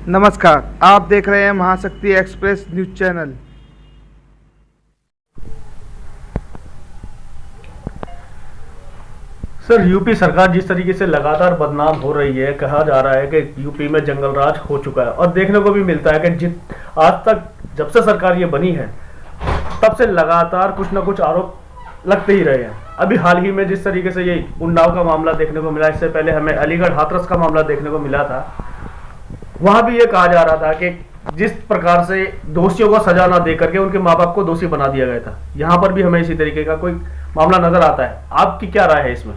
नमस्कार, आप देख रहे हैं महाशक्ति express news channel. Sir, UP सरकार जिस तरीके से लगातार बदनाम हो रही है, कहा जा रहा है कि यूपी में जंगल राज हो चुका है और देखने को भी मिलता है कि आज तक जब से सरकार ये बनी है तब से लगातार कुछ ना कुछ आरोप लगते ही रहे हैं। अभी हाल ही में जिस तरीके से ये उन्नाव का मामला देखने को मिला, इससे पहले हमें अलीगढ़ हाथरस का मामला देखने को मिला था। वहां भी ये कहा जा रहा था कि जिस प्रकार से दोषियों को सजा ना देकर के उनके माँ बाप को दोषी बना दिया गया था, यहाँ पर भी हमें इसी तरीके का कोई मामला नजर आता है। आपकी क्या राय है इसमें?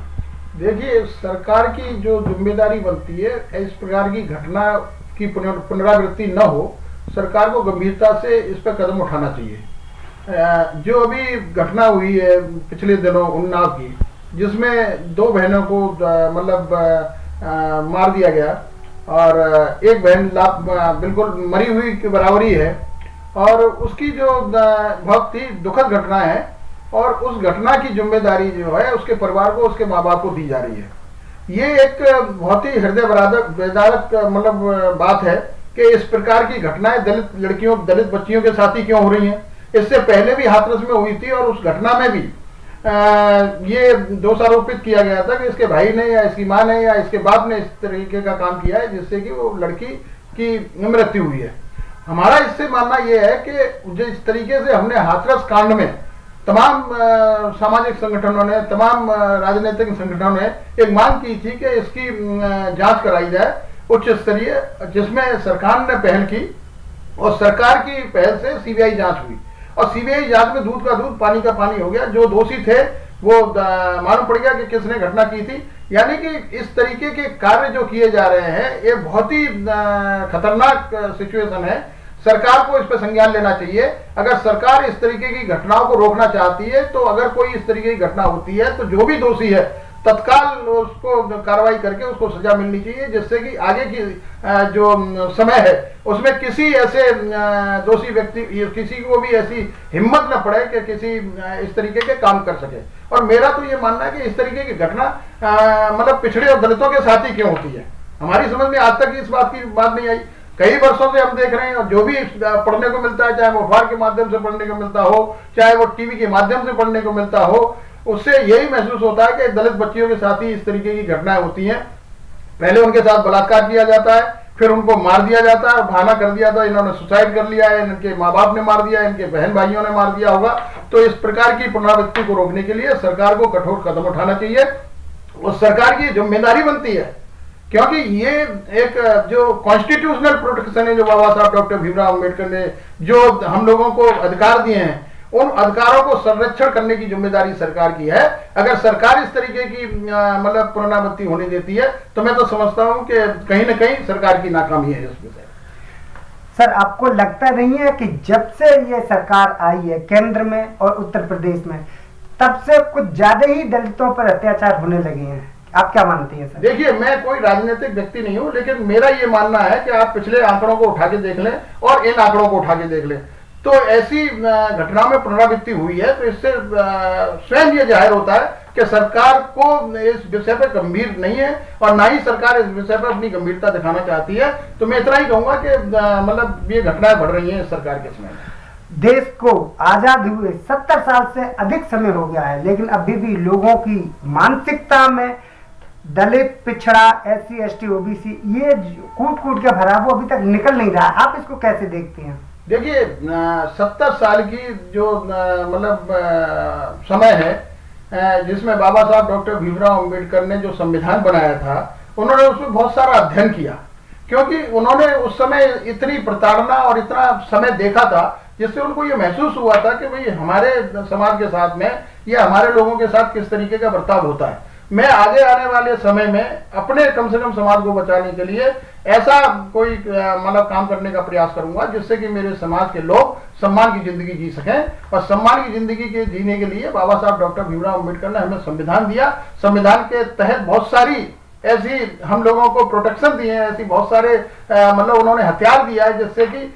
देखिए, सरकार की जो जिम्मेदारी बनती है, इस प्रकार की घटना की पुनरावृत्ति न हो, सरकार को गंभीरता से इस पर कदम उठाना चाहिए। जो अभी घटना हुई है पिछले दिनों उन्नाव की, जिसमें दो बहनों को मार दिया गया और एक बहन बिल्कुल मरी हुई की बराबरी है, और उसकी जो बहुत ही दुखद घटना है, और उस घटना की जिम्मेदारी जो है उसके परिवार को, उसके माँ बाप को दी जा रही है। ये एक बहुत ही हृदय वेदनाक बात है कि इस प्रकार की घटनाएं दलित लड़कियों, दलित बच्चियों के साथ ही क्यों हो रही हैं। इससे पहले भी हाथरस में हुई थी और उस घटना में भी ये दोषारोपित किया गया था कि इसके भाई ने या इसकी माँ ने या इसके बाप ने इस तरीके का काम किया है जिससे कि वो लड़की की मृत्यु हुई है। हमारा इससे मानना यह है कि जिस तरीके से हमने हाथरस कांड में तमाम सामाजिक संगठनों ने, तमाम राजनीतिक संगठनों ने एक मांग की थी कि इसकी जांच कराई जाए उच्च स्तरीय, जिसमें सरकार ने पहल की और सरकार की पहल से सीबीआई जांच हुई और सीबीआई जांच में दूध का दूध पानी का पानी हो गया। जो दोषी थे वो मालूम पड़ गया कि किसने घटना की थी। यानी कि इस तरीके के कार्य जो किए जा रहे हैं ये बहुत ही खतरनाक सिचुएशन है। सरकार को इस पर संज्ञान लेना चाहिए। अगर सरकार इस तरीके की घटनाओं को रोकना चाहती है तो अगर कोई इस तरीके की घटना होती है तो जो भी दोषी है तत्काल उसको कार्रवाई करके उसको सजा मिलनी चाहिए, जिससे कि आगे की जो समय है उसमें किसी ऐसे दोषी व्यक्ति, किसी को भी ऐसी हिम्मत न पड़े कि किसी इस तरीके के काम कर सके। और मेरा तो ये मानना है कि इस तरीके की घटना पिछड़े और दलितों के साथ ही क्यों होती है। हमारी समझ में आज तक इस बात की बात नहीं आई। कई वर्षों से हम देख रहे हैं और जो भी पढ़ने को मिलता है, चाहे वो अखबार के माध्यम से पढ़ने को मिलता हो, चाहे वो टीवी के माध्यम से पढ़ने को मिलता हो, उससे यही महसूस होता है कि दलित बच्चियों के साथ ही इस तरीके की घटनाएं होती हैं। पहले उनके साथ बलात्कार किया जाता है, फिर उनको मार दिया जाता है, बहाना कर दिया था इन्होंने सुसाइड कर लिया है, इनके माँ बाप ने मार दिया, इनके बहन भाइयों ने मार दिया होगा। तो इस प्रकार की पुनरावृत्ति को रोकने के लिए सरकार को कठोर कदम उठाना चाहिए और सरकार की जिम्मेदारी बनती है, क्योंकि ये एक जो कॉन्स्टिट्यूशनल प्रोटेक्शन है, जो बाबा साहब डॉक्टर भीमराव अंबेडकर ने जो हम लोगों को अधिकार दिए हैं, उन अधिकारों को संरक्षण करने की जिम्मेदारी सरकार की है। अगर सरकार इस तरीके की पुनरावृत्ति होने देती है तो मैं तो समझता हूं कि कहीं ना कहीं सरकार की नाकामी है इसमें से। सर, आपको लगता नहीं है कि जब से ये सरकार आई है केंद्र में और उत्तर प्रदेश में, तब से कुछ ज्यादा ही दलितों पर अत्याचार होने लगे हैं? आप क्या मानती हैं सर? देखिए, मैं कोई राजनीतिक व्यक्ति नहीं हूं, लेकिन मेरा ये मानना है कि आप पिछले आंकड़ों को उठा के देख लें और इन आंकड़ों को उठा के देख लें, तो ऐसी घटना में पुनरावृत्ति हुई है। तो इससे स्वयं ये जाहिर होता है कि सरकार को इस विषय पर गंभीर नहीं है और ना ही सरकार इस विषय पर अपनी गंभीरता दिखाना चाहती है। तो मैं इतना ही कहूंगा कि ये घटनाएं बढ़ रही हैं इस सरकार के समय में। देश को आजाद हुए 70 साल से अधिक समय हो गया है, लेकिन अभी भी लोगों की मानसिकता में दलित, पिछड़ा, SC, ST, OBC ये कूट कूट के भरा वो अभी तक निकल नहीं रहा। आप इसको कैसे देखते हैं? देखिए, 70 साल की जो समय है जिसमें बाबा साहब डॉक्टर भीमराव अंबेडकर ने जो संविधान बनाया था, उन्होंने उसमें बहुत सारा अध्ययन किया, क्योंकि उन्होंने उस समय इतनी प्रताड़ना और इतना समय देखा था जिससे उनको ये महसूस हुआ था कि भाई हमारे समाज के साथ में या हमारे लोगों के साथ किस तरीके का बर्ताव होता है। मैं आगे आने वाले समय में अपने कम से कम समाज को बचाने के लिए ऐसा कोई काम करने का प्रयास करूंगा जिससे कि मेरे समाज के लोग सम्मान की जिंदगी जी सकें। और सम्मान की जिंदगी के जीने के लिए बाबा साहब डॉक्टर भीमराव अंबेडकर ने हमें संविधान दिया। संविधान के तहत बहुत सारी ऐसी हम लोगों को प्रोटेक्शन दिए हैं, ऐसी बहुत सारे उन्होंने हथियार दिया है जिससे कि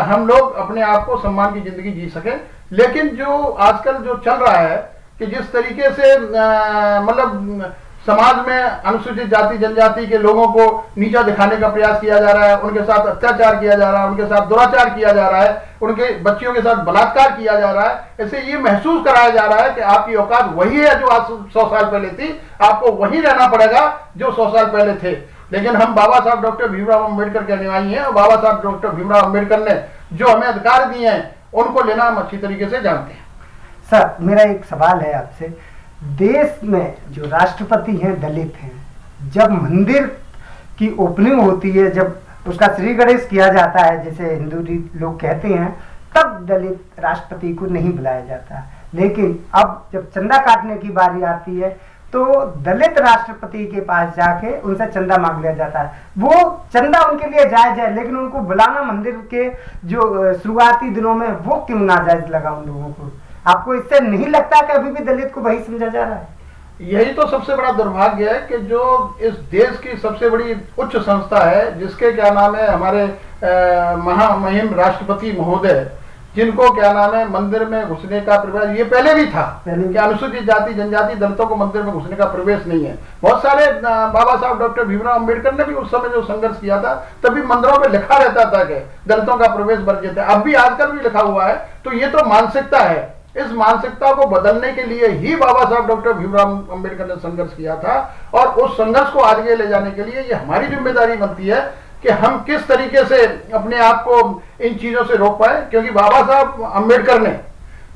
हम लोग अपने आप को सम्मान की जिंदगी जी सकें। लेकिन जो आजकल जो चल रहा है कि जिस तरीके से समाज में अनुसूचित जाति जनजाति के लोगों को नीचा दिखाने का प्रयास किया जा रहा है, उनके साथ अत्याचार किया जा रहा है, उनके साथ दुराचार किया जा रहा है, उनके बच्चियों के साथ बलात्कार किया जा रहा है। ऐसे ये महसूस कराया जा रहा है कि आपकी औकात वही है जो आज 100 साल पहले थी, आपको वही रहना पड़ेगा जो 100 साल पहले थे। लेकिन हम बाबा साहब डॉक्टर भीमराव अम्बेडकर के अनुयायी हैं और बाबा साहब डॉक्टर भीमराव अम्बेडकर ने जो हमें अधिकार दिए हैं उनको लेना हम अच्छी तरीके से जानते हैं। सर, मेरा एक सवाल है आपसे। देश में जो राष्ट्रपति हैं दलित हैं, जब मंदिर की ओपनिंग होती है, जब उसका श्री गणेश किया जाता है जैसे हिंदू लोग कहते हैं, तब दलित राष्ट्रपति को नहीं बुलाया जाता। लेकिन अब जब चंदा काटने की बारी आती है तो दलित राष्ट्रपति के पास जाके उनसे चंदा मांग लिया जाता है। वो चंदा उनके लिए जायज है, लेकिन उनको बुलाना मंदिर के जो शुरुआती दिनों में वो क्यों नाजायज लगा उन लोगों को? आपको इससे नहीं लगता कि अभी भी दलित को वही समझा जा रहा है? यही तो सबसे बड़ा दुर्भाग्य है कि जो इस देश की सबसे बड़ी उच्च संस्था है, जिसके क्या नाम है हमारे महामहिम राष्ट्रपति महोदय, जिनको क्या नाम है मंदिर में घुसने का प्रवेश, ये पहले भी था कि अनुसूचित जाति जनजाति दलितों को मंदिर में घुसने का प्रवेश नहीं है। बहुत सारे बाबा साहब डॉक्टर भीमराव अम्बेडकर ने भी उस समय जो संघर्ष किया था, तभी मंदिरों में लिखा रहता था कि दलितों का प्रवेश वर्जित है। अब भी आजकल भी लिखा हुआ है। तो ये तो मानसिकता है। इस मानसिकता को बदलने के लिए ही बाबा साहब डॉक्टर भीमराव अम्बेडकर ने संघर्ष किया था और उस संघर्ष को आगे ले जाने के लिए ये हमारी जिम्मेदारी बनती है कि हम किस तरीके से अपने आप को इन चीजों से रोक पाए। क्योंकि बाबा साहब अम्बेडकर ने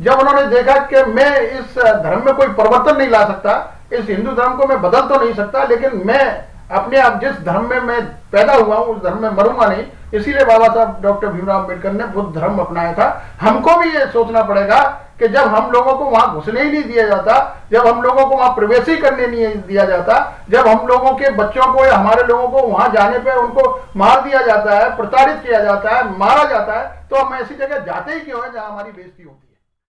जब उन्होंने देखा कि मैं इस धर्म में कोई परिवर्तन नहीं ला सकता, इस हिंदू धर्म को मैं बदल तो नहीं सकता, लेकिन मैं अपने आप जिस धर्म में मैं पैदा हुआ हूं उस धर्म में मरूंगा नहीं, इसीलिए बाबा साहब डॉक्टर भीमराव अम्बेडकर ने बुद्ध धर्म अपनाया था। हमको भी ये सोचना पड़ेगा कि जब हम लोगों को वहां घुसने ही नहीं दिया जाता, जब हम लोगों को वहां प्रवेश ही करने नहीं दिया जाता, जब हम लोगों के बच्चों को या हमारे लोगों को वहां जाने पे उनको मार दिया जाता है, प्रताड़ित किया जाता है, मारा जाता है, तो हम ऐसी जगह जाते ही क्यों है जहां हमारी बेइज्जती होती है।